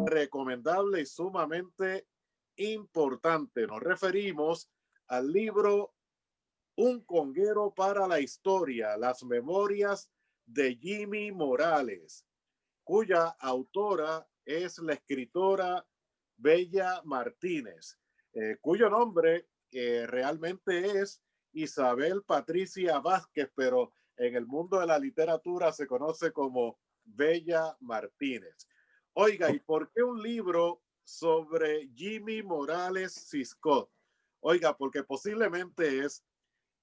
Recomendable y sumamente importante. Nos referimos al libro Un conguero para la historia, las memorias de Jimmy Morales, cuya autora es la escritora Bella Martínez, cuyo nombre realmente es Isabel Patricia Vázquez, pero en el mundo de la literatura se conoce como Bella Martínez. Oiga, ¿y por qué un libro sobre Jimmy Morales Ciscot? Oiga, porque posiblemente es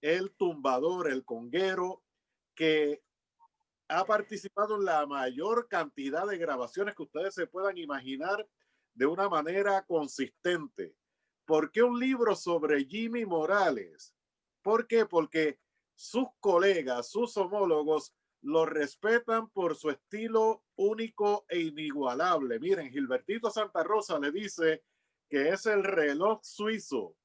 el tumbador, el conguero, que ha participado en la mayor cantidad de grabaciones que ustedes se puedan imaginar de una manera consistente. ¿Por qué un libro sobre Jimmy Morales? ¿Por qué? Porque sus colegas, sus homólogos, lo respetan por su estilo único e inigualable. Miren, Gilbertito Santa Rosa le dice que es el reloj suizo.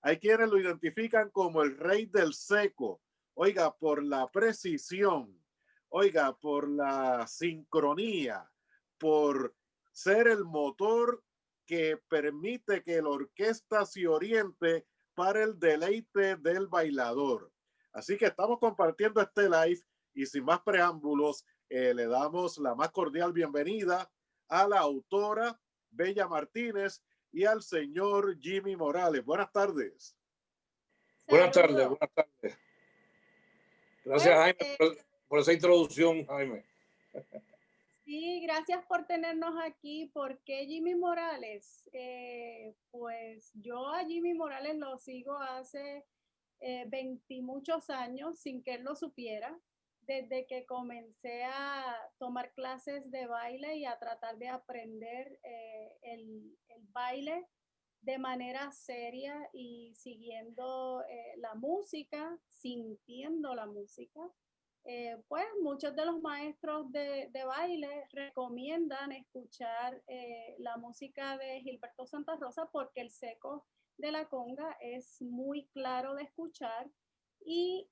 Hay quienes lo identifican como el rey del seco. Oiga, por la precisión, oiga, por la sincronía, por ser el motor que permite que la orquesta se oriente para el deleite del bailador. Así que estamos compartiendo este live y sin más preámbulos, le damos la más cordial bienvenida a la autora Bella Martínez y al señor Jimmy Morales. Buenas tardes. Buenas tardes, Saludos. buenas tardes. Gracias, Pues, Jaime, por esa introducción, Jaime. sí, gracias por tenernos aquí. ¿Por qué Jimmy Morales? Pues yo a Jimmy Morales lo sigo hace 20 muchos años sin que él lo supiera, desde que comencé a tomar clases de baile y a tratar de aprender el baile de manera seria y siguiendo la música, sintiendo la música. Pues muchos de los maestros de baile recomiendan escuchar la música de Gilberto Santa Rosa porque el seco de la conga es muy claro de escuchar y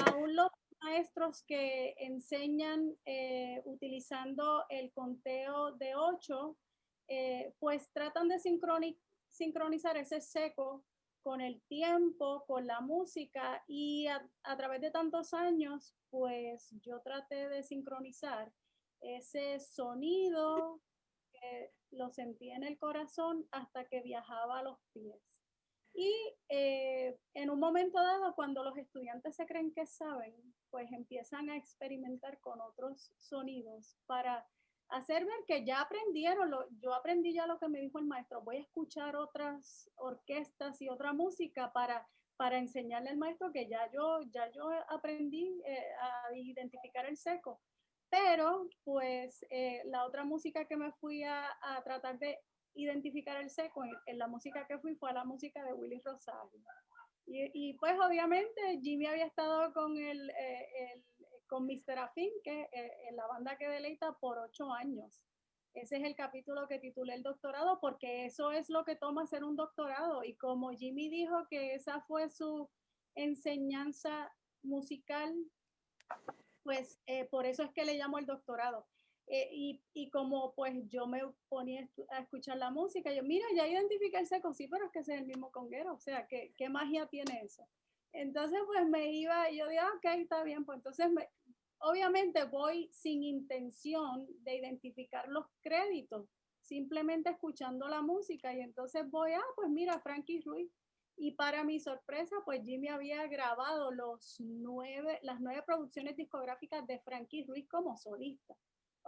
aún los maestros que enseñan utilizando el conteo de 8, pues tratan de sincronizar ese seco con el tiempo, con la música y a través de tantos años, pues yo traté de sincronizar ese sonido que lo sentí en el corazón hasta que viajaba a los pies. Y en un momento dado, cuando los estudiantes se creen que saben, pues empiezan a experimentar con otros sonidos para hacer ver que ya aprendieron, yo aprendí ya lo que me dijo el maestro, voy a escuchar otras orquestas y otra música para enseñarle al maestro que ya yo aprendí a identificar el seco. Pero pues la otra música que me fui a tratar de identificar el seco en la música que fui fue a la música de Willy Rosario. Y pues obviamente Jimmy había estado con Mr. Afín, que en la banda que deleita por 8 años. Ese es el capítulo que titulé el doctorado, porque eso es lo que toma hacer un doctorado. Y como Jimmy dijo que esa fue su enseñanza musical, pues por eso es que le llamo el doctorado. Y como pues yo me ponía a escuchar la música, yo, mira, ya identifiqué el seco, sí, pero es que ese es el mismo conguero, o sea, ¿qué magia tiene eso? Entonces pues me iba, y yo dije, ok, está bien, pues entonces obviamente voy sin intención de identificar los créditos, simplemente escuchando la música, y entonces voy, pues mira, Frankie Ruiz. Y para mi sorpresa, pues Jimmy había grabado las 9 producciones discográficas de Frankie Ruiz como solista.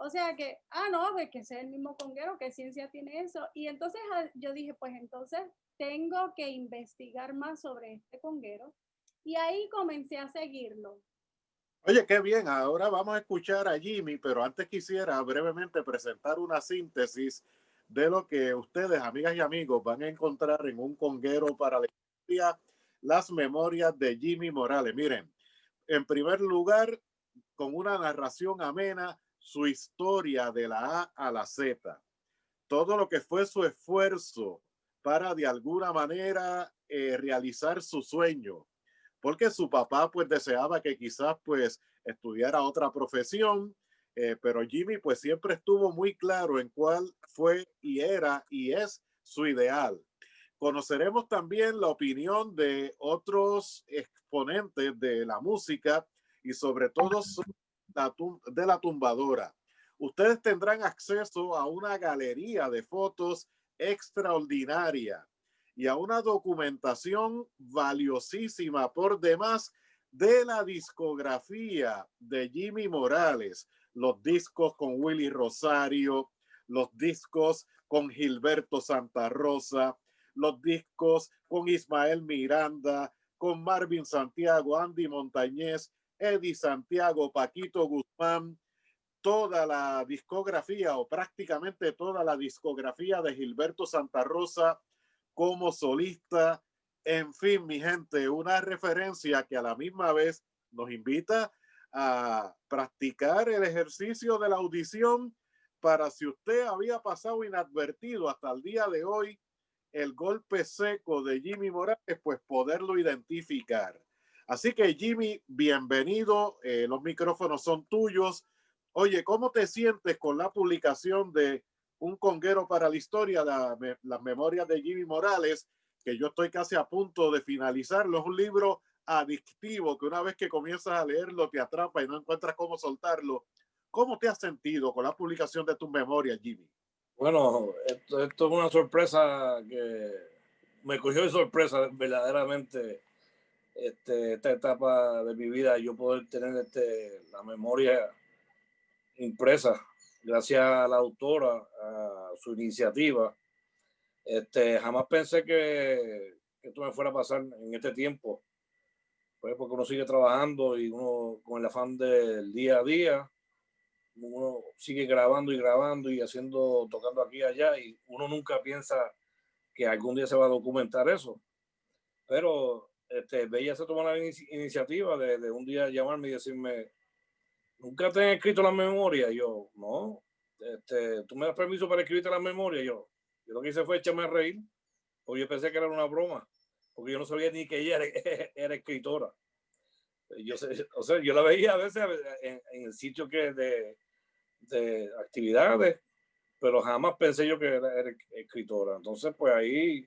O sea que, no, pues que sea el mismo conguero, ¿qué ciencia tiene eso? Y entonces yo dije, pues entonces tengo que investigar más sobre este conguero. Y ahí comencé a seguirlo. Oye, qué bien. Ahora vamos a escuchar a Jimmy, pero antes quisiera brevemente presentar una síntesis de lo que ustedes, amigas y amigos, van a encontrar en Un conguero para la historia, las memorias de Jimmy Morales. Miren, en primer lugar, con una narración amena, su historia de la A a la Z. Todo lo que fue su esfuerzo para de alguna manera realizar su sueño. porque su papá pues deseaba que quizás pues estudiara otra profesión, pero Jimmy pues siempre estuvo muy claro en cuál fue y era y es su ideal. Conoceremos también la opinión de otros exponentes de la música y sobre todo de la tumbadora. Ustedes tendrán acceso a una galería de fotos extraordinaria y a una documentación valiosísima por demás de la discografía de Jimmy Morales, los discos con Willy Rosario, los discos con Gilberto Santa Rosa, los discos con Ismael Miranda, con Marvin Santiago, Andy Montañez, Eddie Santiago, Paquito Guzmán, toda la discografía o prácticamente toda la discografía de Gilberto Santa Rosa como solista. En fin, mi gente, una referencia que a la misma vez nos invita a practicar el ejercicio de la audición para, si usted había pasado inadvertido hasta el día de hoy el golpe seco de Jimmy Morales, pues poderlo identificar. Así que Jimmy, bienvenido, los micrófonos son tuyos. Oye, ¿cómo te sientes con la publicación de Un Conguero para la Historia, las memorias de Jimmy Morales, que yo estoy casi a punto de finalizarlo? Es un libro adictivo que una vez que comienzas a leerlo te atrapa y no encuentras cómo soltarlo. ¿Cómo te has sentido con la publicación de tus memorias, Jimmy? Bueno, esto es una sorpresa que me cogió de sorpresa verdaderamente esta etapa de mi vida, yo poder tener la memoria impresa gracias a la autora, a su iniciativa. Jamás pensé que esto me fuera a pasar en este tiempo, pues porque uno sigue trabajando y uno con el afán del día a día, uno sigue grabando y haciendo, tocando aquí y allá, y uno nunca piensa que algún día se va a documentar eso. Pero Bella se tomó la iniciativa de un día llamarme y decirme, ¿nunca te han escrito las memorias? Yo, no. ¿Tú me das permiso para escribirte las memorias? Yo lo que hice fue echarme a reír, porque yo pensé que era una broma, porque yo no sabía ni que ella era escritora. O sea, yo la veía a veces en el sitio de actividades, pero jamás pensé yo que era escritora. Entonces, pues ahí,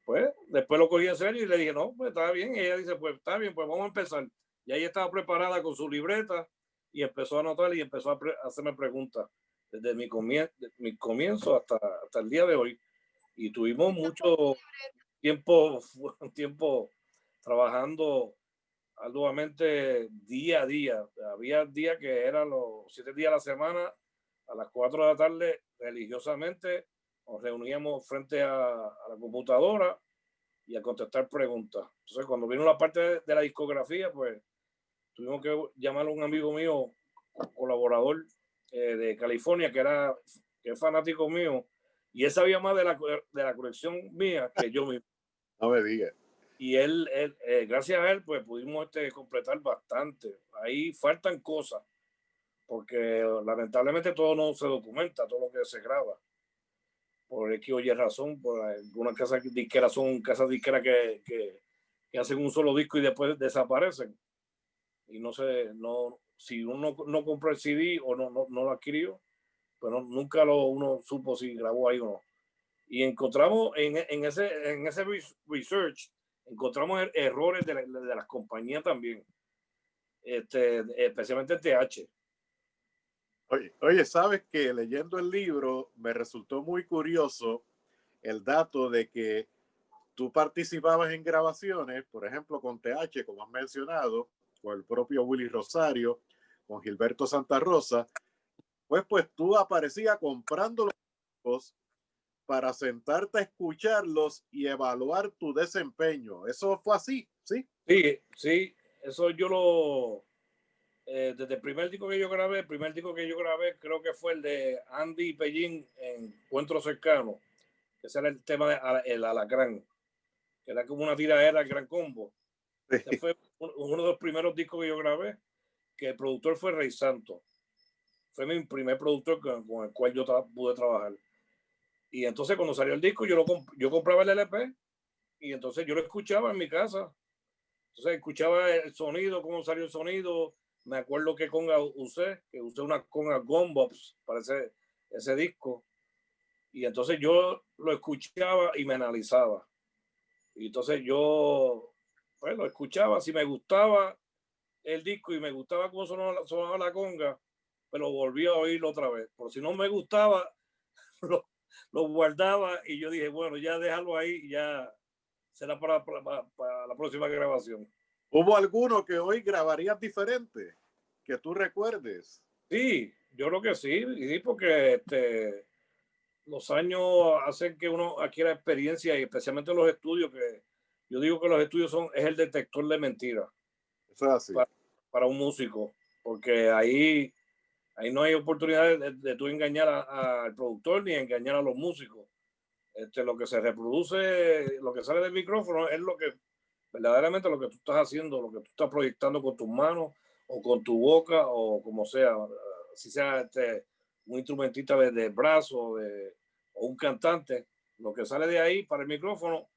pues después lo cogí en serio y le dije, no, pues está bien. Y ella dice, pues está bien, pues vamos a empezar. Y ahí estaba preparada con su libreta y empezó a anotar y empezó a hacerme preguntas desde mi comienzo hasta el día de hoy. Y tuvimos mucho tiempo trabajando arduamente día a día. Había días que eran los 7 días a la semana, a las 4 de la tarde, religiosamente nos reuníamos frente a la computadora y a contestar preguntas. Entonces, cuando vino la parte de la discografía, pues tuvimos que llamar a un amigo mío, colaborador de California, que es fanático mío, y él sabía más de la colección mía que yo mismo. No me digas. Y él gracias a él, pues pudimos completar bastante. Ahí faltan cosas, porque lamentablemente todo no se documenta, todo lo que se graba. Por X o Y razón, por algunas casas disqueras son casas disqueras que hacen un solo disco y después desaparecen. Y si uno no compró el CD o no lo adquirió, pues nunca uno supo si grabó ahí o no. Y encontramos en ese research, encontramos errores de las compañías también, especialmente TH. Oye, sabes que leyendo el libro me resultó muy curioso el dato de que tú participabas en grabaciones, por ejemplo, con TH, como has mencionado, con el propio Willy Rosario, con Gilberto Santa Rosa, pues tú aparecías comprando los discos para sentarte a escucharlos y evaluar tu desempeño. ¿Eso fue así? ¿Sí? Sí, eso yo desde el primer disco que yo grabé, creo que fue el de Andy Pellín en Encuentro Cercano, que ese era el tema de El Alacrán, que era como una tiradera al Gran Combo. Sí. Ese fue uno de los primeros discos que yo grabé, que el productor fue Rey Santos. Fue mi primer productor con el cual yo pude trabajar. Y entonces cuando salió el disco, yo compraba el LP y entonces yo lo escuchaba en mi casa. Entonces escuchaba el sonido, cómo salió el sonido. Me acuerdo que conga usé, una conga Gumbox para ese disco. Y entonces yo lo escuchaba y me analizaba. Y entonces yo, pues lo escuchaba, si me gustaba el disco y me gustaba cómo sonaba la conga, pero volví a oírlo otra vez. Por si no me gustaba, lo guardaba y yo dije, bueno, ya déjalo ahí, ya será para la próxima grabación. ¿Hubo alguno que hoy grabarías diferente que tú recuerdes? Sí, yo creo que sí, porque los años hacen que uno adquiera experiencia y especialmente los estudios, que yo digo que los estudios es el detector de mentiras. Eso es así. Para un músico, porque ahí no hay oportunidad de tú engañar al productor ni engañar a los músicos. Lo que se reproduce, lo que sale del micrófono es lo que verdaderamente lo que tú estás haciendo, lo que tú estás proyectando con tus manos o con tu boca o como sea, si sea un instrumentista de brazo o un cantante, lo que sale de ahí para el micrófono.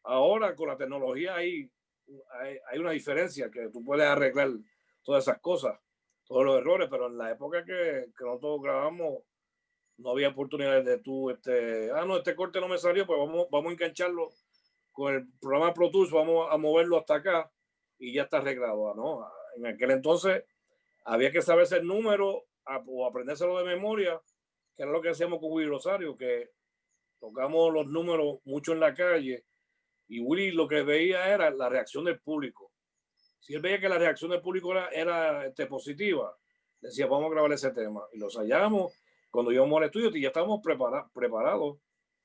Ahora con la tecnología hay una diferencia que tú puedes arreglar todas esas cosas, todos los errores, pero en la época que nosotros grabamos no había oportunidades de tú, no, este corte no me salió, pues vamos a engancharlo con el programa Pro Tools, vamos a moverlo hasta acá y ya está arreglado, ¿no? En aquel entonces había que saberse el número o aprendérselo de memoria, que era lo que hacíamos con Willy Rosario, que tocamos los números mucho en la calle y Willy lo que veía era la reacción del público. Si él veía que la reacción del público era positiva, decía, vamos a grabar ese tema. Y lo hallamos cuando íbamos al estudio y ya estábamos preparados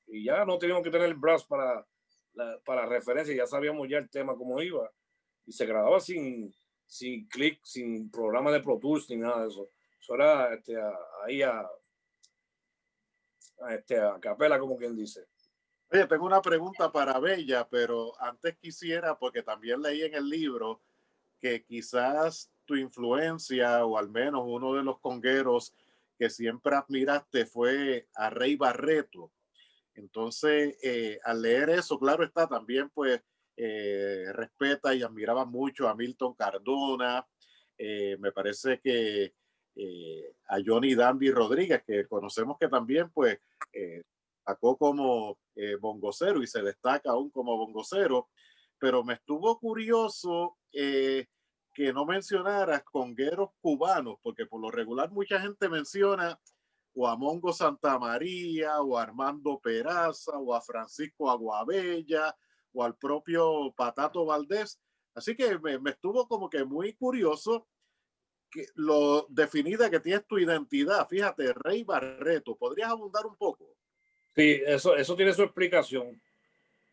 y ya no teníamos que tener el brass para referencia, ya sabíamos ya el tema cómo iba. Y se grababa sin clic, sin programa de Pro Tools ni nada de eso. Eso era ahí a capela, como quien dice. Oye, tengo una pregunta para Bella, pero antes quisiera, porque también leí en el libro que quizás tu influencia, o al menos uno de los congueros que siempre admiraste, fue a Rey Barreto. Entonces, al leer eso, claro está, también pues respeta y admiraba mucho a Milton Cardona, me parece que a Johnny Dandy Rodríguez, que conocemos que también pues sacó como bongocero y se destaca aún como bongocero, pero me estuvo curioso que no mencionaras congueros cubanos, porque por lo regular mucha gente menciona o a Mongo Santamaría, o a Armando Peraza, o a Francisco Aguabella, o al propio Patato Valdés. Así que me estuvo como que muy curioso que lo definida que tienes tu identidad. Fíjate, Rey Barreto, ¿podrías abundar un poco? Sí, eso tiene su explicación.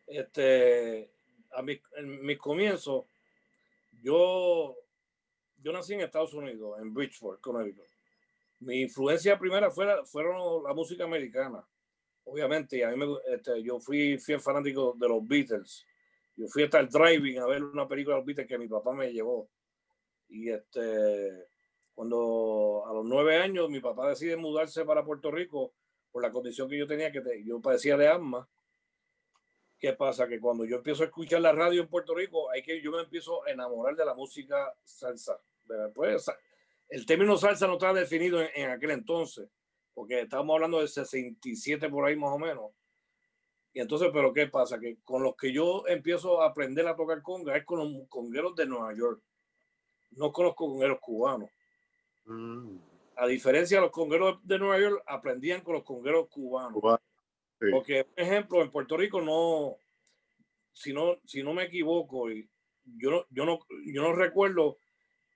En mis comienzos, yo nací en Estados Unidos, en Bridgeport, Connecticut. Mi influencia primera fueron la música americana, obviamente. Y a mí yo fui fanático de los Beatles. Yo fui hasta el driving a ver una película de los Beatles que mi papá me llevó. Y cuando a los 9 años mi papá decide mudarse para Puerto Rico por la condición que yo tenía, yo padecía de asma. ¿Qué pasa? Que cuando yo empiezo a escuchar la radio en Puerto Rico, yo me empiezo a enamorar de la música salsa. Pues, el término salsa no estaba definido en aquel entonces, porque estábamos hablando de 67 por ahí más o menos. Y entonces, ¿pero qué pasa? Que con los que yo empiezo a aprender a tocar conga es con los congueros de Nueva York, no con los congueros cubanos. A diferencia de los congueros de Nueva York, aprendían con los congueros cubanos. Sí. Porque, por ejemplo, en Puerto Rico no, si no me equivoco, y yo no recuerdo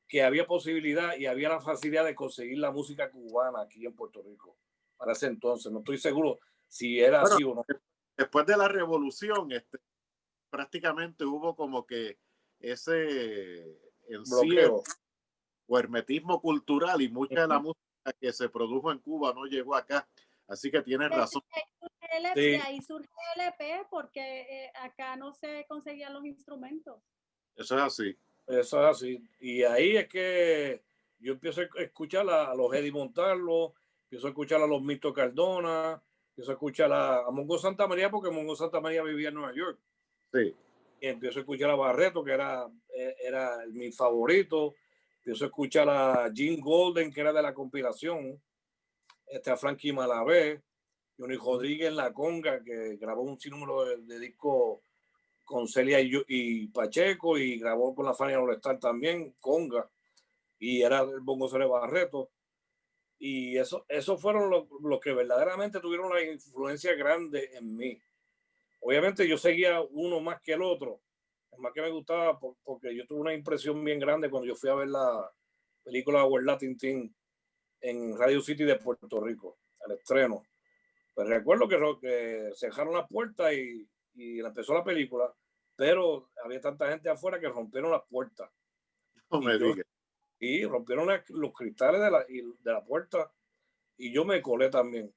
que había posibilidad y había la facilidad de conseguir la música cubana aquí en Puerto Rico para ese entonces. No estoy seguro si era así o no. Después de la revolución, prácticamente hubo como que ese bloqueo o hermetismo cultural, y mucha de la música que se produjo en Cuba no llegó acá. Así que tienes razón. De ahí surge el LP porque acá no se conseguían los instrumentos. Eso es así. Eso es así. Y ahí es que yo empiezo a escuchar a los Eddie Montalvo, empiezo a escuchar a los Mito Cardona, empiezo a escuchar a Mongo Santamaría, porque Mongo Santamaría vivía en Nueva York. Sí. y empiezo a escuchar a Barreto, que era mi favorito. Empiezo a escuchar a Jim Golden, que era de la compilación, a Frankie Malavé, Johnny Rodríguez en la conga, que grabó un sinnúmero de discos con Celia y Pacheco, y grabó con la Fania All Star también, conga, y era el bongo de Barreto. Y eso fueron los que verdaderamente tuvieron una influencia grande en mí. Obviamente yo seguía uno más que el otro, es más que me gustaba porque yo tuve una impresión bien grande cuando yo fui a ver la película World Latin Team en Radio City de Puerto Rico, al estreno. Pues recuerdo que cerraron las puertas y empezó la película, pero había tanta gente afuera que rompieron las puertas. No me digas. Y rompieron los cristales de la puerta y yo me colé también.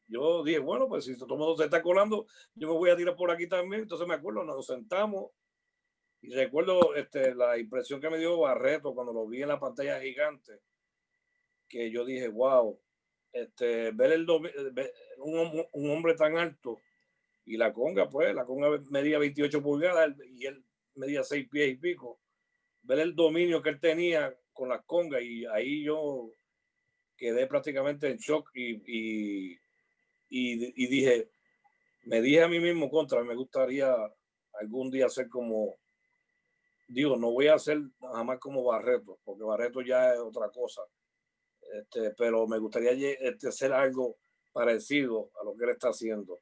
Yo dije, bueno, pues si todo el mundo se está colando, yo me voy a tirar por aquí también. Entonces me acuerdo, nos sentamos y recuerdo la impresión que me dio Barreto cuando lo vi en la pantalla gigante, que yo dije, wow, ver un hombre tan alto y la conga, pues, la conga medía 28 pulgadas y él medía 6 pies y pico. Ver el dominio que él tenía con las congas y ahí yo quedé prácticamente en shock y dije, me dije a mí mismo me gustaría algún día ser como, digo, no voy a ser jamás como Barreto, porque Barreto ya es otra cosa, pero me gustaría hacer algo parecido a lo que él está haciendo.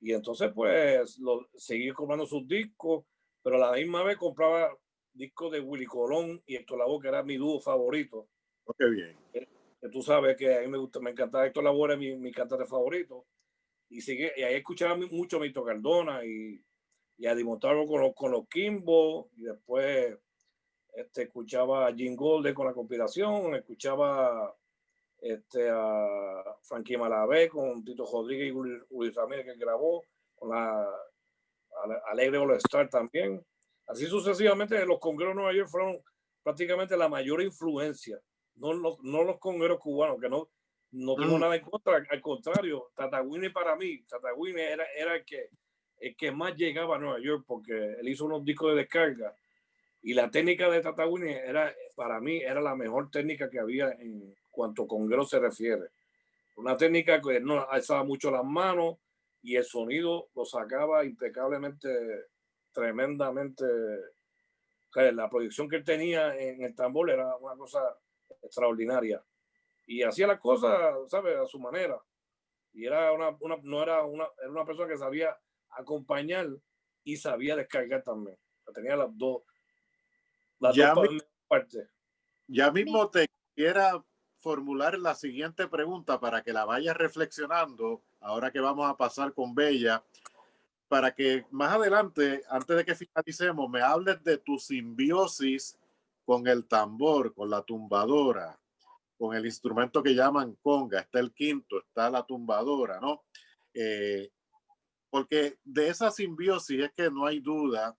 Y entonces, pues, seguí comprando sus discos, pero a la misma vez compraba discos de Willy Colón y Héctor Lavoe, que era mi dúo favorito. Oh, qué bien. Que tú sabes que a mí me encantaba Héctor Lavoe, era mi cantante favorito. Y ahí escuchaba mucho a Mito Cardona y a Dimontarlo con los Kimbo, y después escuchaba a Jim Golden con la compilación, escuchaba a Frankie Malavé con Tito Rodríguez y Luis Ramírez, que grabó con la Alegre All Star también. Así sucesivamente, los congueros de Nueva York fueron prácticamente la mayor influencia, no los congueros cubanos, que no tengo nada en contra, al contrario, Tata Winnie para mí, Tata Winnie era el que más llegaba a Nueva York, porque él hizo unos discos de descarga y la técnica de Tata Winnie para mí era la mejor técnica que había en cuanto a conguero se refiere. Una técnica que no alzaba mucho las manos y el sonido lo sacaba impecablemente, tremendamente. O sea, la proyección que él tenía en el tambor era una cosa extraordinaria. Y hacía las cosas, ¿sabes? A su manera. Y no era una persona que sabía acompañar y sabía descargar también. Tenía las dos Ya, partes. ya mismo te quisiera formular la siguiente pregunta para que la vayas reflexionando ahora que vamos a pasar con Bella, para que más adelante, antes de que finalicemos, me hables de tu simbiosis con el tambor, con la tumbadora, con el instrumento que llaman conga. Está el quinto, está la tumbadora, ¿no? Eh, porque de esa simbiosis es que no hay duda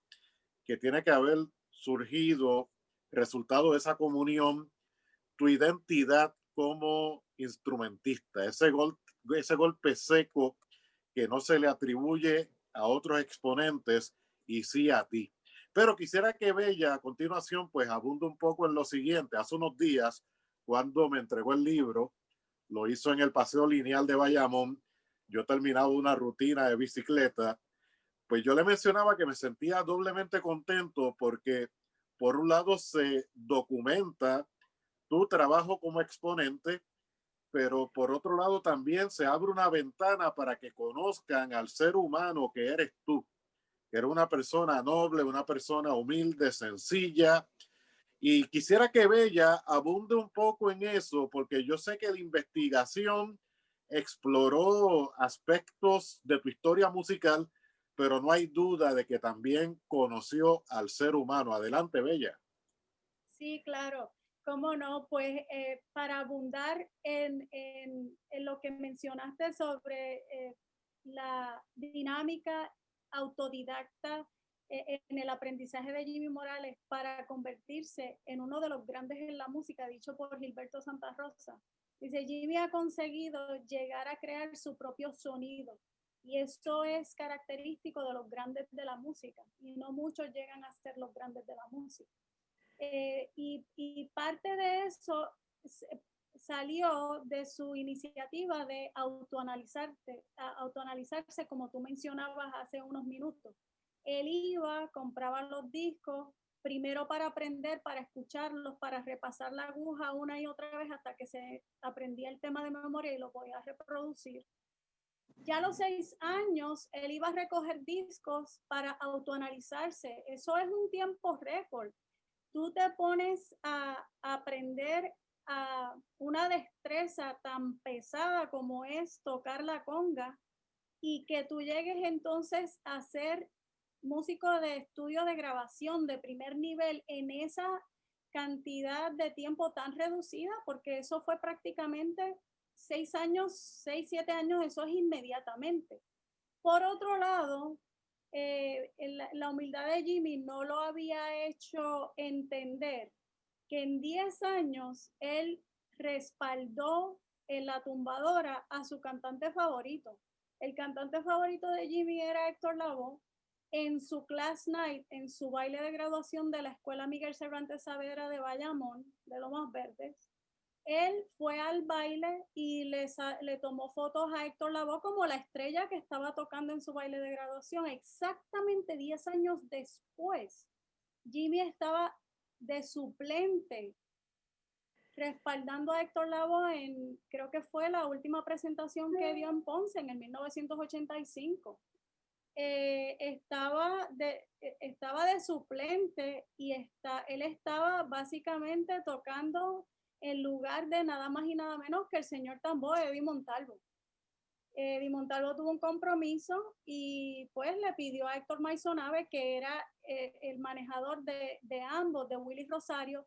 que tiene que haber surgido, resultado de esa comunión, tu identidad como instrumentista, ese golpe seco que no se le atribuye a otros exponentes y sí a ti. Pero quisiera que Bella a continuación pues abunde un poco en lo siguiente. Hace unos días, cuando me entregó el libro, lo hizo en el Paseo Lineal de Bayamón, yo terminaba una rutina de bicicleta, pues yo le mencionaba que me sentía doblemente contento porque por un lado se documenta tu trabajo como exponente, pero por otro lado también se abre una ventana para que conozcan al ser humano que eres tú, que eres una persona noble, una persona humilde, sencilla. Y quisiera que Bella abunde un poco en eso, porque yo sé que la investigación exploró aspectos de tu historia musical, pero no hay duda de que también conoció al ser humano. Adelante, Bella. Sí, claro. ¿Cómo no? Pues para abundar en lo que mencionaste sobre la dinámica autodidacta en el aprendizaje de Jimmy Morales para convertirse en uno de los grandes en la música, dicho por Gilberto Santa Rosa. Dice, Jimmy ha conseguido llegar a crear su propio sonido Y eso es característico de los grandes de la música, y no muchos llegan a ser los grandes de la música. Y parte de eso salió de su iniciativa de autoanalizarse, como tú mencionabas hace unos minutos. Él iba, compraba los discos, primero para aprender, para escucharlos, para repasar la aguja una y otra vez hasta que se aprendía el tema de memoria y lo podía reproducir. Ya a los 6 años, él iba a recoger discos para autoanalizarse. Eso es un tiempo récord. Tú te pones a aprender a una destreza tan pesada como es tocar la conga, y que tú llegues entonces a ser músico de estudio de grabación de primer nivel en esa cantidad de tiempo tan reducida, porque eso fue prácticamente 6 años, 6, 7 años, eso es inmediatamente. Por otro lado, la humildad de Jimmy no lo había hecho entender que en 10 años él respaldó en la tumbadora a su cantante favorito. El cantante favorito de Jimmy era Héctor Lavoe. En su class night, en su baile de graduación de la Escuela Miguel Cervantes Saavedra de Bayamón, de Lomas Verdes, él fue al baile y le tomó fotos a Héctor Lavoe como la estrella que estaba tocando en su baile de graduación. Exactamente 10 años después, Jimmy estaba de suplente respaldando a Héctor Lavoe en, creo que fue la última presentación que dio en Ponce en el 1985. Estaba de suplente y él estaba básicamente tocando en lugar de nada más y nada menos que el señor tambor Eddie Montalvo. Eddie Montalvo tuvo un compromiso y pues le pidió a Héctor Maisonave, que era el manejador de ambos, de Willy Rosario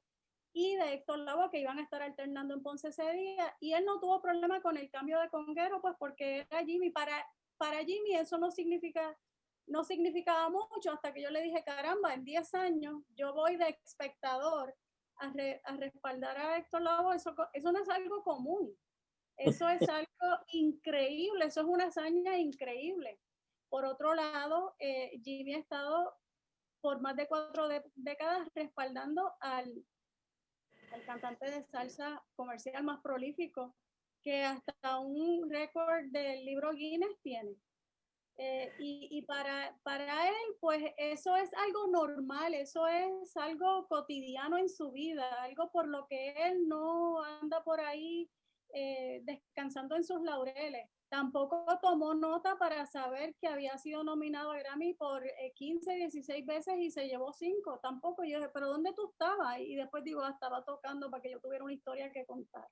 y de Héctor Lavoe, que iban a estar alternando en Ponce ese día, y él no tuvo problema con el cambio de conguero, pues porque era Jimmy. Para Jimmy eso no significaba mucho, hasta que yo le dije, caramba, en 10 años yo voy de espectador a respaldar a Héctor Lavoe. Eso no es algo común, eso es algo increíble, eso es una hazaña increíble. Por otro lado, Jimmy ha estado por más de 4 décadas respaldando al cantante de salsa comercial más prolífico, que hasta un récord del libro Guinness tiene. Y para él, pues eso es algo normal, eso es algo cotidiano en su vida, algo por lo que él no anda por ahí descansando en sus laureles. Tampoco tomó nota para saber que había sido nominado a Grammy por 15, 16 veces y se llevó 5. Tampoco. Yo dije, ¿pero dónde tú estabas? Y después digo, estaba tocando para que yo tuviera una historia que contar.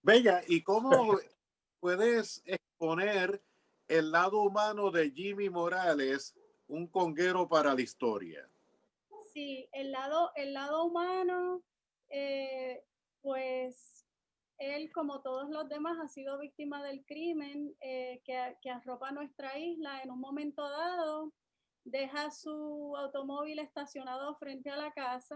Bella, ¿y cómo puedes exponer el lado humano de Jimmy Morales, un conguero para la historia? Sí, el lado humano, pues él, como todos los demás, ha sido víctima del crimen que arropa nuestra isla. En un momento dado, deja su automóvil estacionado frente a la casa.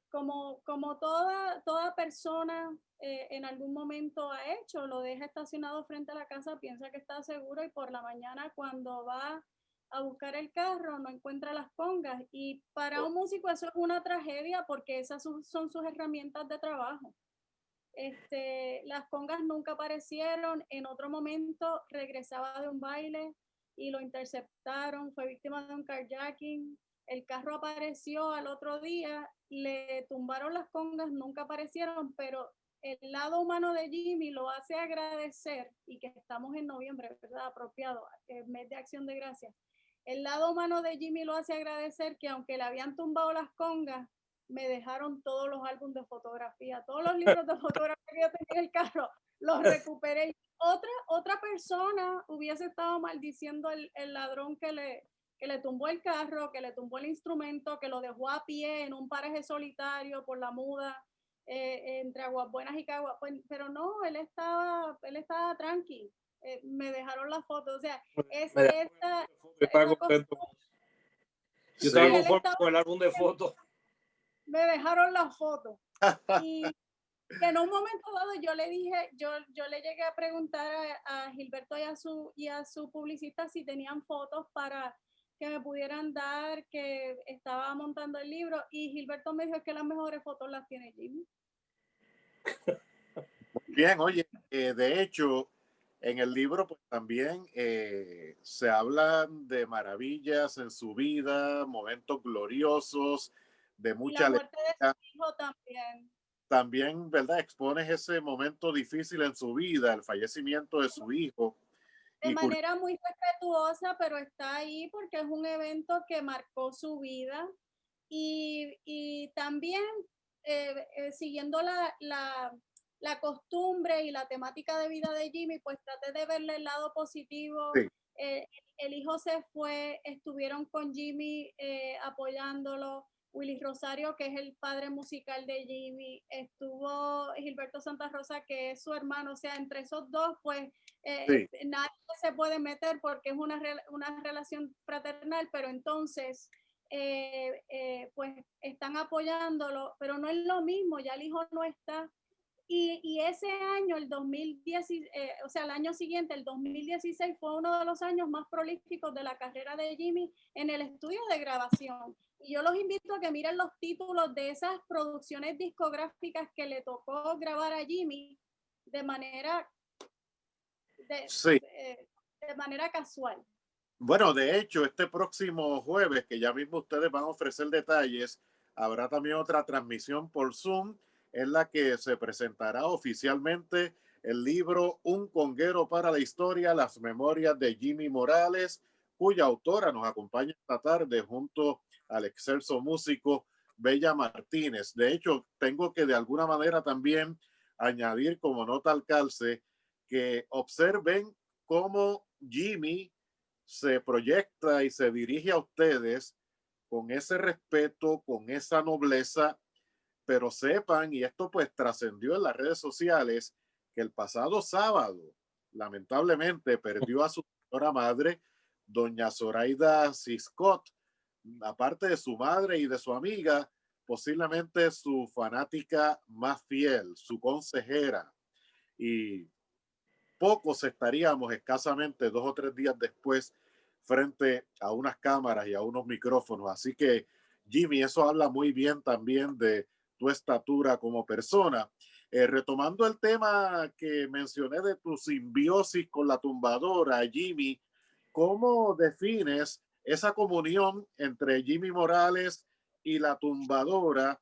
Como toda persona en algún momento ha hecho, lo deja estacionado frente a la casa, piensa que está seguro, y por la mañana, cuando va a buscar el carro, no encuentra las congas. Y para un músico eso es una tragedia, porque esas son sus herramientas de trabajo. Las congas nunca aparecieron. En otro momento regresaba de un baile y lo interceptaron, fue víctima de un carjacking. El carro apareció al otro día, le tumbaron las congas, nunca aparecieron, pero el lado humano de Jimmy lo hace agradecer, y que estamos en noviembre, ¿verdad? Apropiado, el mes de Acción de Gracias. El lado humano de Jimmy lo hace agradecer que, aunque le habían tumbado las congas, me dejaron todos los álbumes de fotografía, todos los libros de fotografía que yo tenía en el carro, los recuperé. Otra persona hubiese estado maldiciendo el ladrón que le tumbó el carro, que le tumbó el instrumento, que lo dejó a pie en un paraje solitario por la muda, entre Aguas Buenas y Caguas. Pero no, él estaba tranqui. Me dejaron las fotos, o sea, yo estaba contento. Yo estaba conforme con el álbum de fotos. Me dejaron las fotos. Que en un momento dado yo le dije, yo le llegué a preguntar a Gilberto y a su publicista si tenían fotos para que me pudieran dar, que estaba montando el libro, y Gilberto me dijo que las mejores fotos las tiene Jimmy. Bien, oye, de hecho, en el libro pues también se hablan de maravillas en su vida, momentos gloriosos, de Y la mucha muerte de alegría. su hijo también. También, ¿verdad? Expones ese momento difícil en su vida, el fallecimiento de su hijo. De Y manera muy respetuosa, pero está ahí porque es un evento que marcó su vida. Y también siguiendo la costumbre y la temática de vida de Jimmy, pues traté de verle el lado positivo. sí, El hijo se fue, estuvieron con Jimmy apoyándolo. Willy Rosario, que es el padre musical de Jimmy, estuvo Gilberto Santa Rosa, que es su hermano, o sea, entre esos dos, pues sí, nadie se puede meter porque es una relación fraternal, pero entonces pues están apoyándolo, pero no es lo mismo, ya el hijo no está. Y ese año, el 2010, o sea, el año siguiente, el 2016, fue uno de los años más prolíficos de la carrera de Jimmy en el estudio de grabación. Y yo los invito a que miren los títulos de esas producciones discográficas que le tocó grabar a Jimmy de manera, sí. de manera casual. Bueno, de hecho, este próximo jueves, que ya mismo ustedes van a ofrecer detalles, habrá también otra transmisión por Zoom en la que se presentará oficialmente el libro Un conguero para la historia, las memorias de Jimmy Morales, cuya autora nos acompaña esta tarde junto al excelso músico Bella Martínez. De hecho, tengo que de alguna manera también añadir como nota al calce que observen cómo Jimmy se proyecta y se dirige a ustedes con ese respeto, con esa nobleza, pero sepan, y esto pues trascendió en las redes sociales, que el pasado sábado, lamentablemente, perdió a su señora madre, doña Zoraida Ciscot, aparte de su madre y de su amiga, posiblemente su fanática más fiel, su consejera. Y pocos estaríamos escasamente 2 o 3 días después frente a unas cámaras y a unos micrófonos. Así que, Jimmy, eso habla muy bien también de tu estatura como persona. Retomando el tema que mencioné de tu simbiosis con la tumbadora, Jimmy, ¿cómo defines esa comunión entre Jimmy Morales y la tumbadora?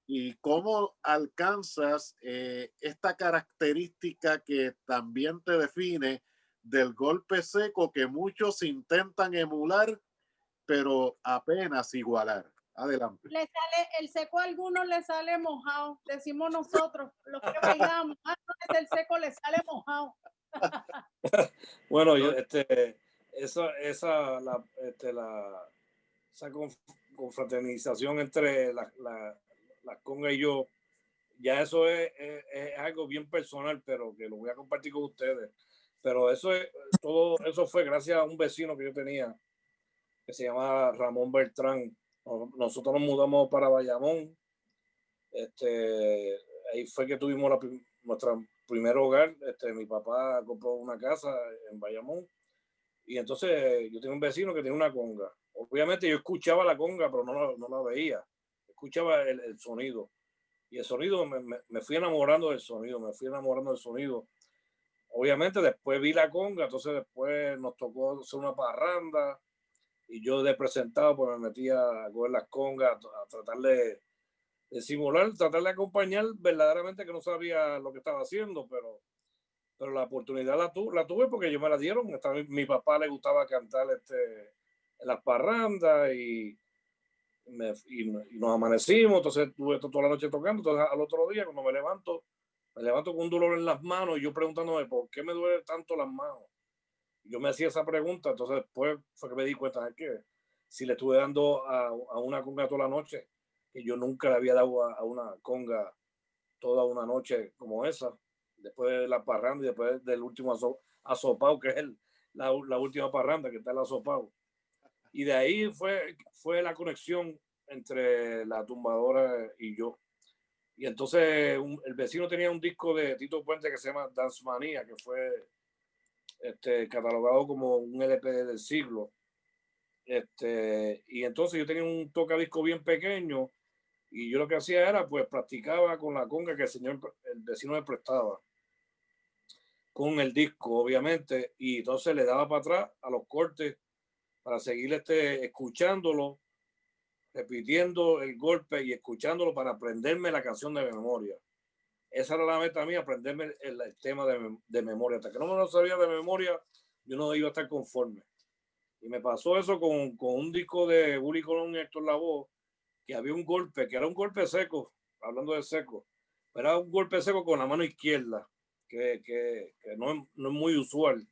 ¿Y cómo alcanzas esta característica que también te define del golpe seco que muchos intentan emular, pero apenas igualar? Adelante. Le sale, el seco a algunos le sale mojado, decimos nosotros, los que bailamos, el seco le sale mojado. Bueno, yo, esa confraternización entre la conga y yo, ya eso es algo bien personal, pero que lo voy a compartir con ustedes. Pero todo eso fue gracias a un vecino que yo tenía, que se llama Ramón Beltrán. Nosotros nos mudamos para Bayamón. Ahí fue que tuvimos nuestro primer hogar. Mi papá compró una casa en Bayamón. Y entonces yo tenía un vecino que tenía una conga. Obviamente yo escuchaba la conga, pero no la veía. Escuchaba el sonido. Y el sonido, me fui enamorando del sonido, Obviamente después vi la conga, entonces después nos tocó hacer una parranda y yo de presentado pues me metía a coger las congas, a tratar de simular, tratar de acompañar verdaderamente, que no sabía lo que estaba haciendo, pero la oportunidad la tuve porque yo me la dieron. Mi papá le gustaba cantar en las parrandas y nos amanecimos, entonces tuve toda la noche tocando. Entonces al otro día cuando me levanto con un dolor en las manos y yo preguntándome por qué me duele tanto las manos. Yo me hacía esa pregunta, entonces después fue que me di cuenta de que si le estuve dando a una conga toda la noche, que yo nunca le había dado a una conga toda una noche como esa, después de la parranda y después del último asopao, que es la última parranda, que está el asopao. Y de ahí fue la conexión entre la tumbadora y yo. Y entonces el vecino tenía un disco de Tito Puente que se llama Dance Manía, que fue catalogado como un LP del siglo. Y entonces yo tenía un tocadisco bien pequeño y yo lo que hacía era, pues, practicaba con la conga que el vecino me prestaba, con el disco, obviamente, y entonces le daba para atrás a los cortes para seguir escuchándolo, repitiendo el golpe y escuchándolo para aprenderme la canción de memoria. Esa era la meta mía, aprenderme el tema de memoria. Hasta que no me lo sabía de memoria, yo no iba a estar conforme. Y me pasó eso con un disco de Willy Colón y Héctor Lavoe, que había un golpe, que era un golpe seco, hablando de seco, pero era un golpe seco con la mano izquierda, que no es muy usual.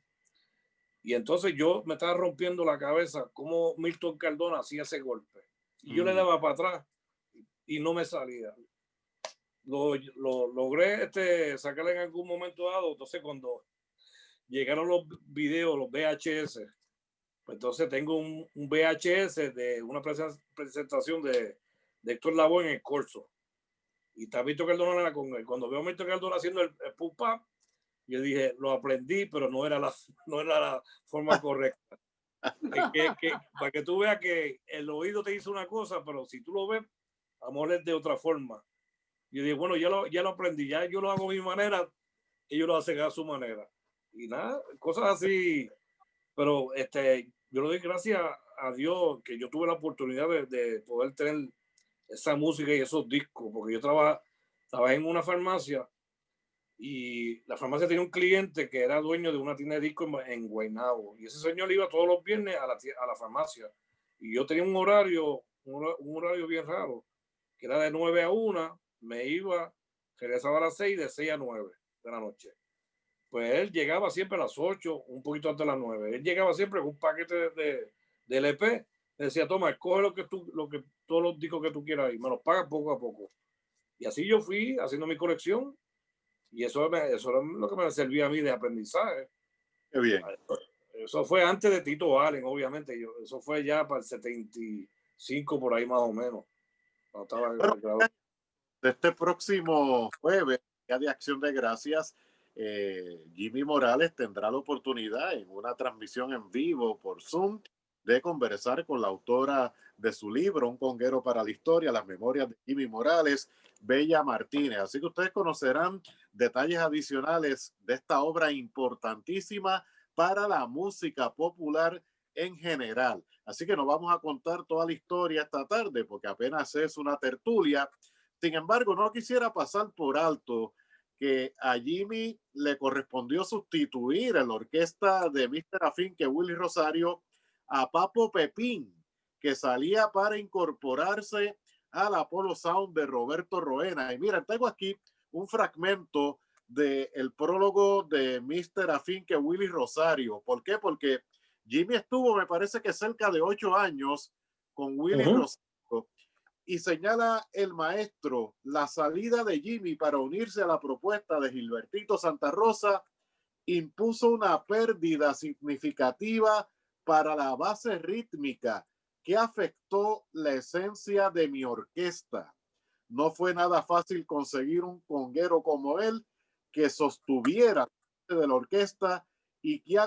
Y entonces yo me estaba rompiendo la cabeza cómo Milton Cardona hacía ese golpe. Y yo le daba para atrás y no me salía. Lo logré sacar en algún momento dado. Entonces cuando llegaron los videos, los VHS, pues entonces tengo un VHS de una presentación de Héctor Lavoe en el Corso. Y está Milton Cardona en la conga. Cuando veo a Milton Cardona haciendo el pum pam, yo dije, lo aprendí, pero no era la forma correcta. Para que tú veas que el oído te dice una cosa, pero si tú lo ves, a lo mejor es de otra forma. Yo dije, bueno, ya lo aprendí, ya yo lo hago a mi manera, ellos lo hacen a su manera. Y nada, cosas así. Pero yo le doy gracias a Dios que yo tuve la oportunidad de poder tener esa música y esos discos, porque yo trabajé en una farmacia y la farmacia tenía un cliente que era dueño de una tienda de discos en Guaynabo, y ese señor iba todos los viernes a la farmacia, y yo tenía un horario bien raro, que era de 9 a 1, me iba, regresaba a las 6, de 6 a 9 de la noche. Pues él llegaba siempre a las 8, un poquito antes de las 9. Él llegaba siempre con un paquete de LP. Le decía, toma, escoge todos los discos que tú quieras y me los pagas poco a poco. Y así yo fui haciendo mi colección y eso era lo que me servía a mí de aprendizaje. Qué bien. Eso fue antes de Tito Allen, obviamente. Eso fue ya para el 75, por ahí más o menos. No estaba Bueno, este próximo jueves, Día de Acción de Gracias, Jimmy Morales tendrá la oportunidad en una transmisión en vivo por Zoom de conversar con la autora de su libro, Un conguero para la historia, las memorias de Jimmy Morales, Bella Martínez. Así que ustedes conocerán detalles adicionales de esta obra importantísima para la música popular en general. Así que nos vamos a contar toda la historia esta tarde porque apenas es una tertulia. Sin embargo, no quisiera pasar por alto que a Jimmy le correspondió sustituir en la orquesta de Mr. Afinque Willy Rosario a Papo Pepín, que salía para incorporarse al Apollo Sound de Roberto Roena. Y mira, tengo aquí un fragmento del prólogo de Mr. Afinque Willy Rosario. ¿Por qué? Porque Jimmy estuvo, me parece que cerca de 8 años con Willy Rosario. Y señala el maestro, la salida de Jimmy para unirse a la propuesta de Gilbertito Santa Rosa impuso una pérdida significativa para la base rítmica que afectó la esencia de mi orquesta. No fue nada fácil conseguir un conguero como él que sostuviera de la orquesta y que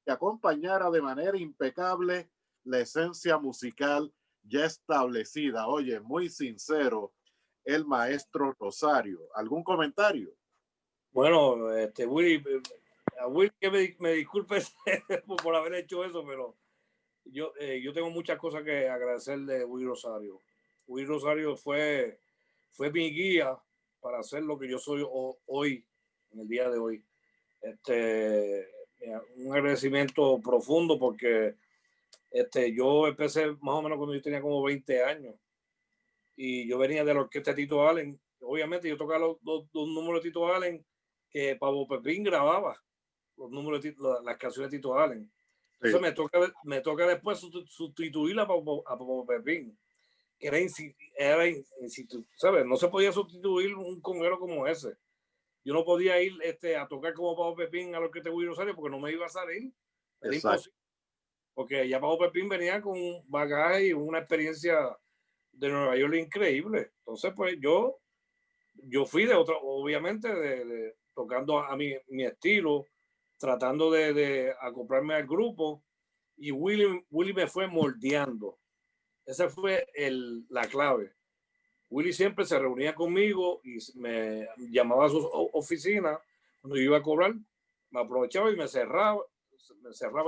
acompañara de manera impecable la esencia musical ya establecida. Oye, muy sincero, el maestro Rosario. ¿Algún comentario? Bueno, Willy, a Willy que me disculpes por haber hecho eso, pero yo tengo muchas cosas que agradecerle a Willy Rosario. Willy Rosario fue mi guía para hacer lo que yo soy hoy, en el día de hoy. Un agradecimiento profundo porque yo empecé más o menos cuando yo tenía como 20 años y yo venía de la orquesta de Tito Allen. Obviamente yo tocaba los números de Tito Allen que Pablo Pepín grababa, los números las canciones de Tito Allen. Entonces me toca después sustituirla a Pablo Pepín, que ¿sabes? No se podía sustituir un conguero como ese. Yo no podía ir a tocar como Pablo Pepín a lo que te voy a Rosario porque no me iba a salir. Era imposible. Porque ya Pablo Pepín venía con un bagaje y una experiencia de Nueva York increíble. Entonces, pues yo yo fui de otra, obviamente, tocando a mi estilo, tratando de acoplarme al grupo, y Willy me fue moldeando. Esa fue la clave. Willy siempre se reunía conmigo y me llamaba a su oficina cuando yo iba a cobrar, me aprovechaba y me cerraba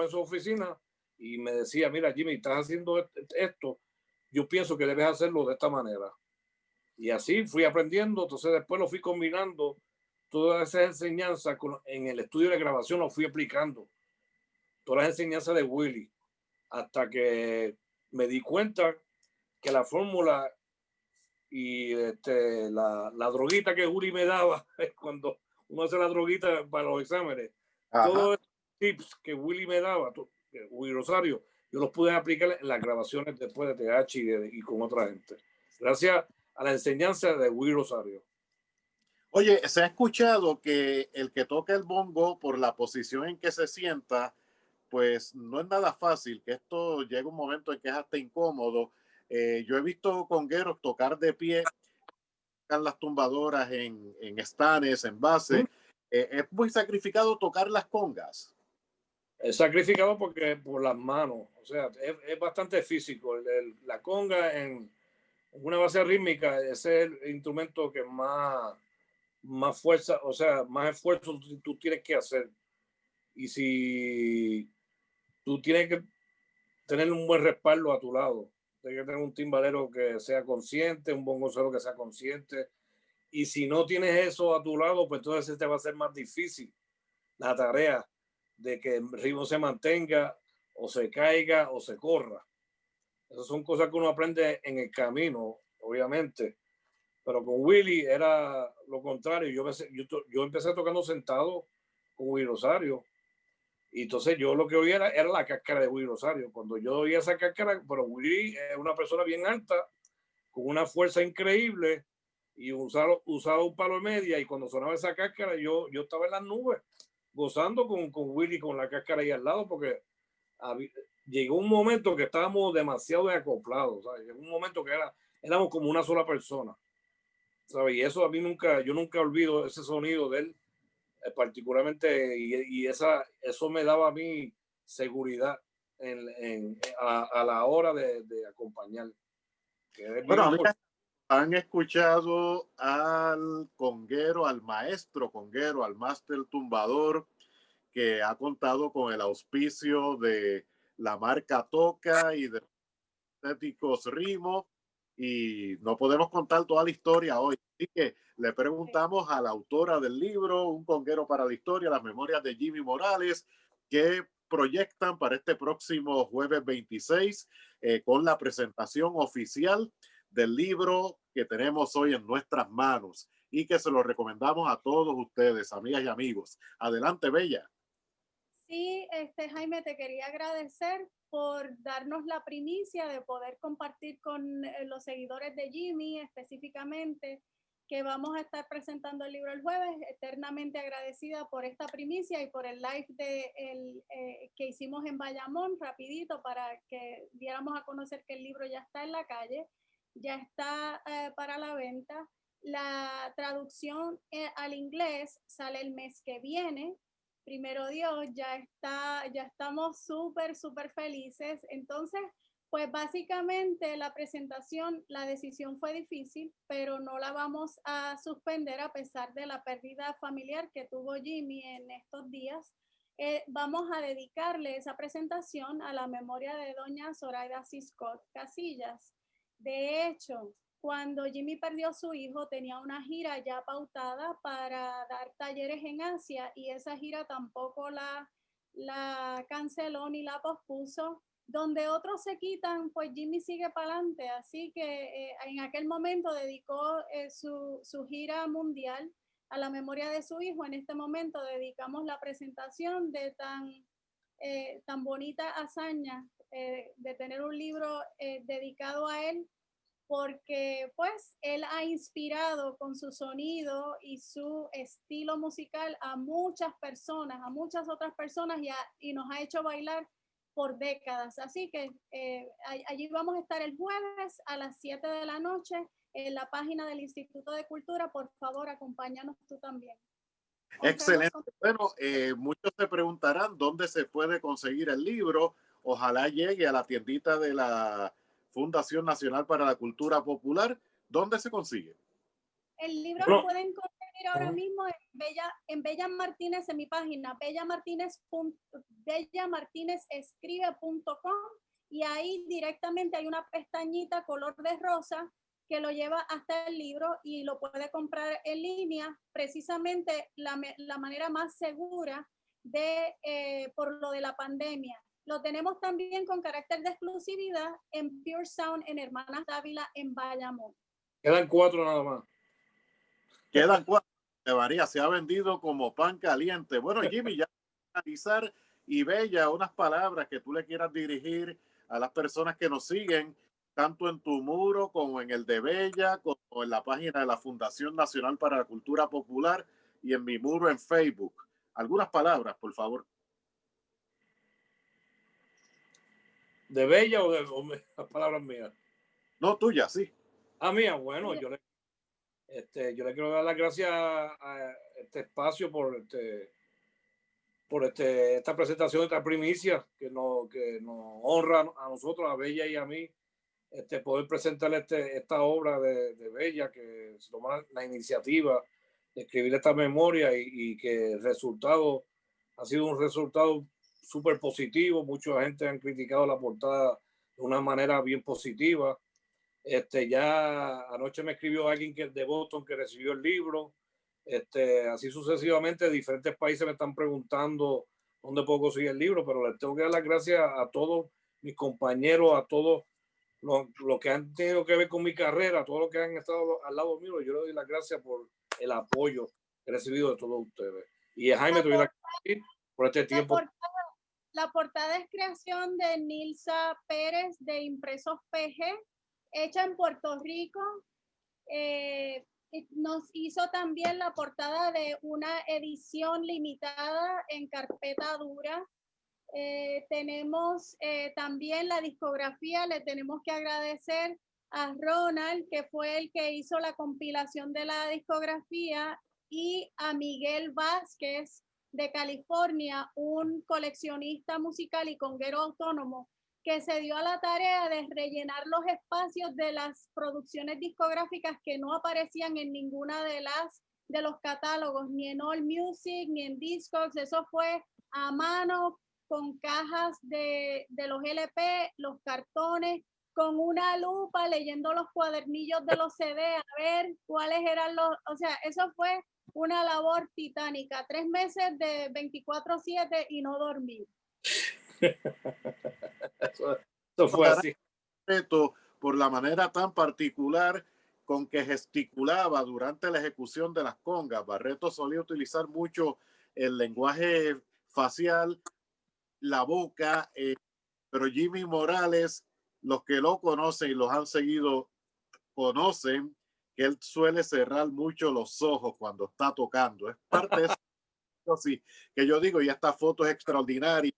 en su oficina y me decía, mira Jimmy, estás haciendo esto, yo pienso que debes hacerlo de esta manera. Y así fui aprendiendo, entonces después lo fui combinando, todas esas enseñanzas en el estudio de grabación lo fui aplicando, todas las enseñanzas de Willy, hasta que me di cuenta que la fórmula y la droguita que Willy me daba cuando uno hace la droguita para los exámenes, Ajá. todos los tips que Willy me daba, Willy Rosario, yo los pude aplicar en las grabaciones después de TH y con otra gente. Gracias a la enseñanza de Willy Rosario. Oye, se ha escuchado que el que toca el bongo por la posición en que se sienta, pues no es nada fácil, que esto llega un momento en que es hasta incómodo. Yo he visto congueros tocar de pie, tocan las tumbadoras en estanes, en base. Es muy sacrificado tocar las congas. Es sacrificado porque por las manos, o sea, es bastante físico. La conga en una base rítmica es el instrumento que más fuerza, o sea, más esfuerzo tú tienes que hacer. Y si tú tienes que tener un buen respaldo a tu lado, tienes que tener un timbalero que sea consciente, un bongocero que sea consciente. Y si no tienes eso a tu lado, pues entonces te va a ser más difícil la tarea de que el ritmo se mantenga o se caiga o se corra. Esas son cosas que uno aprende en el camino, obviamente. Pero con Willy era lo contrario. Yo empecé tocando sentado con Willy Rosario. Y entonces yo lo que oía era la cáscara de Willy Rosario. Cuando yo oía esa cáscara, pero Willy es una persona bien alta, con una fuerza increíble, y usaba un palo de media. Y cuando sonaba esa cáscara, yo estaba en las nubes, gozando con Willy con la cáscara ahí al lado, porque llegó un momento que estábamos demasiado acoplados. ¿Sabes? Llegó un momento que éramos como una sola persona. ¿Sabes? Y eso a mí yo nunca olvido ese sonido de él, particularmente, y eso me daba a mí seguridad a la hora de acompañar. Que es Bueno, bien amigas, importante. han escuchado al conguero, al maestro conguero, al máster tumbador, que ha contado con el auspicio de la marca Toca y de Estéticos Rimo, y no podemos contar toda la historia hoy. Así que le preguntamos a la autora del libro, Un conguero para la historia, las memorias de Jimmy Morales, que proyectan para este próximo jueves 26 con la presentación oficial del libro que tenemos hoy en nuestras manos y que se lo recomendamos a todos ustedes, amigas y amigos. Adelante, Bella. Sí, Jaime, te quería agradecer por darnos la primicia de poder compartir con los seguidores de Jimmy específicamente, que vamos a estar presentando el libro el jueves. Eternamente agradecida por esta primicia y por el live que hicimos en Bayamón, rapidito, para que diéramos a conocer que el libro ya está en la calle, ya está para la venta. La traducción al inglés sale el mes que viene. Primero Dios, ya estamos súper felices. Entonces, pues básicamente la presentación, la decisión fue difícil, pero no la vamos a suspender a pesar de la pérdida familiar que tuvo Jimmy en estos días. Vamos a dedicarle esa presentación a la memoria de doña Zoraida Ciscot Casillas. De hecho, cuando Jimmy perdió a su hijo, tenía una gira ya pautada para dar talleres en Asia, y esa gira tampoco la canceló ni la pospuso. Donde otros se quitan, pues Jimmy sigue para adelante. Así que en aquel momento dedicó su gira mundial a la memoria de su hijo. En este momento dedicamos la presentación de tan bonita hazaña de tener un libro dedicado a él, porque pues él ha inspirado con su sonido y su estilo musical a muchas personas, a muchas otras personas, y nos ha hecho bailar por décadas. Así que allí vamos a estar el jueves a las 7 de la noche en la página del Instituto de Cultura. Por favor, acompáñanos tú también. Excelente. Bueno, muchos se preguntarán dónde se puede conseguir el libro. Ojalá llegue a la tiendita de la Fundación Nacional para la Cultura Popular. ¿Dónde se consigue? El libro lo pueden conseguir ahora mismo en Bella Martínez, en mi página, bellamartinezescribe.com, y ahí directamente hay una pestañita color de rosa que lo lleva hasta el libro y lo puede comprar en línea, precisamente la manera más segura por lo de la pandemia. Lo tenemos también con carácter de exclusividad en Pure Sound en Hermanas Dávila en Bayamón. Quedan 4 nada más. Quedan 4. María, se ha vendido como pan caliente. Bueno, Jimmy, ya para finalizar, y Bella, unas palabras que tú le quieras dirigir a las personas que nos siguen, tanto en tu muro como en el de Bella, como en la página de la Fundación Nacional para la Cultura Popular y en mi muro en Facebook. Algunas palabras, por favor. ¿De Bella o las palabras mías? No, tuya, sí. Mía, bueno, yo le quiero dar las gracias a este espacio por esta presentación, esta primicia que nos honra a nosotros, a Bella y a mí, poder presentar esta obra de Bella, que se toma la iniciativa de escribir esta memoria y que el resultado ha sido un resultado súper positivo. Mucha gente han criticado la portada de una manera bien positiva. Ya anoche me escribió alguien de Boston que recibió el libro. Así sucesivamente, diferentes países me están preguntando dónde puedo conseguir el libro, pero les tengo que dar las gracias a todos mis compañeros, a todos los que han tenido que ver con mi carrera, a todos los que han estado al lado mío. Yo les doy las gracias por el apoyo que he recibido de todos ustedes. Y a Jaime, te doy las gracias por este tiempo. La portada es creación de Nilsa Pérez de Impresos PG, hecha en Puerto Rico. Nos hizo también la portada de una edición limitada en carpeta dura. Tenemos también la discografía. Le tenemos que agradecer a Ronald, que fue el que hizo la compilación de la discografía, y a Miguel Vázquez de California, un coleccionista musical y conguero autónomo, que se dio a la tarea de rellenar los espacios de las producciones discográficas que no aparecían en ninguna de los catálogos, ni en All Music, ni en Discogs. Eso fue a mano, con cajas de los LP, los cartones, con una lupa, leyendo los cuadernillos de los CD, a ver cuáles eran o sea, eso fue una labor titánica, 3 meses de 24/7 y no dormir. Eso fue así. Por la manera tan particular con que gesticulaba durante la ejecución de las congas. Barreto solía utilizar mucho el lenguaje facial, la boca, pero Jimmy Morales, los que lo conocen y los han seguido, conocen que él suele cerrar mucho los ojos cuando está tocando. Es parte de eso, sí, que yo digo, y esta foto es extraordinaria.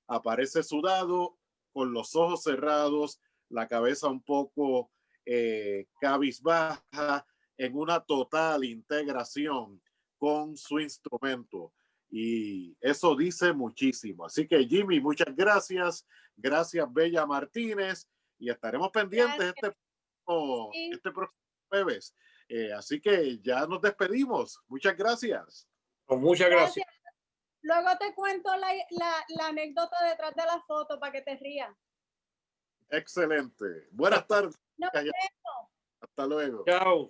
Aparece sudado, con los ojos cerrados, la cabeza un poco cabizbaja, en una total integración con su instrumento. Y eso dice muchísimo. Así que Jimmy, muchas gracias. Gracias, Bella Martínez. Y estaremos pendientes este próximo jueves. Así que ya nos despedimos. Muchas gracias. Muchas gracias. Luego te cuento la anécdota detrás de la foto para que te rías. Excelente. Buenas tardes. Nos vemos. Hasta luego. Chao.